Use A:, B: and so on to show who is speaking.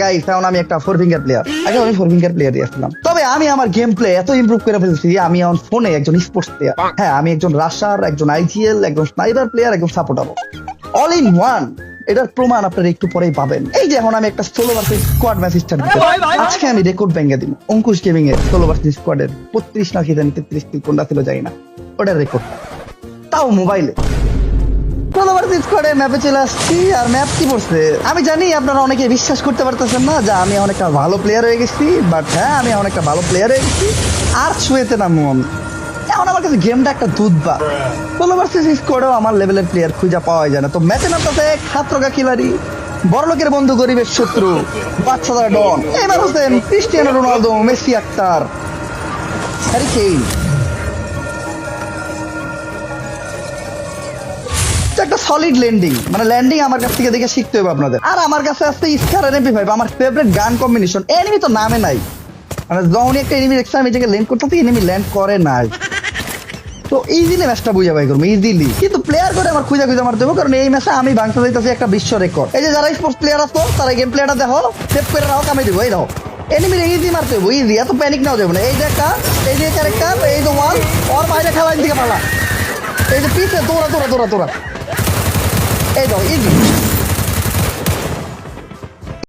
A: Guys এখন আমি একটা 4 ফিঙ্গার প্লেয়ার। আগে আমি 4 ফিঙ্গার প্লেয়ারই আসলাম, তবে আমি আমার গেম প্লে এত ইমপ্রুভ করে ফেলছি। আমি এখন ফোনে একজন স্পোর্টস প্লেয়ার। হ্যাঁ, আমি একজন রাশার, একজন আইজিএল, একজন স্নাইপার প্লেয়ার, একজন সাপোর্টার, অল ইন ওয়ান। এটার প্রমাণ আপনারা একটু পরেই পাবেন। এই যে এখন আমি একটা solo versus squad match start করব। আজকে আমি রেকর্ড ভেঙে দিব। অঙ্কুশ গেমিং এর সোলো ভার্সেস স্কোয়াডের 32 না কি জানি 33 কিল কোনটা ছিল জানি না, ওটার রেকর্ড, তাও মোবাইলে। সোলো ভার্সেস স্কোয়াডের ম্যাপে চলে আসছি। আর ম্যাপ কি পড়ছে আমি জানি আপনারা অনেকে বিশ্বাস করতে পারতেছেন না যে আমি অনেকটা ভালো প্লেয়ার হয়ে গেছি, বাট হ্যাঁ আমি অনেকটা ভালো প্লেয়ার হয়ে গেছি। আর ছুঁয়েতে নামবো আমি। এখন আমার কাছে গেমটা একটা দুধ বা সোলো ভার্সেস স্কোয়াডেও আমার লেভেলের প্লেয়ার খুঁজে পাওয়া যায় না। তো ম্যাচে নামতেছে খাত্রকা খিলাড়ি, বড় লোকের বন্ধু, গরিবের শত্রু, বাচ্চাদার ডন। এবার Hossain, Cristiano Ronaldo, Messi, Akhtar, Harry Kane. একটা সলিড ল্যান্ডিং, মানে ল্যান্ডিং আমার কাছ থেকে দেখে শিখতে হবে আপনাদের। আর আমার কাছে আসছে স্কার আর এমপি5, আমার ফেভারিট গান কম্বিনেশন। এনিমি তো নামে নাই, মানে যখনই একটা এনিমি দেখছে আমি এটাকে ল্যান্ড করতেছি, এনিমি ল্যান্ড করে নাই। তো ইজিলি ম্যাচটা বুঝা পাই করবো ইজিলি, কিন্তু প্লেয়ার করে আমার খুঁজা খুঁজা মারতে হবে, কারণ এই ম্যাচে আমি ভাঙতে যাইতেছি একটা বিশ্ব রেকর্ড। এই যে যারা স্পোর্টস প্লেয়ার আসতো তারা গেম প্লেয়ারটা দেখো, সেভ করে রাখো, কামে দিব। এই দেখো এনিমি ইজি মারতে হবে, ইজি, এত প্যানিক নাও যাবে না। এই যে একটা, এই যে ক্যারেক্টার, এই যে ওয়াল, ওর বাইরে খেলা দিকে পালা, এই যে পিছে তোরা তোরা তোরা তোরা, এই দাও ইজি।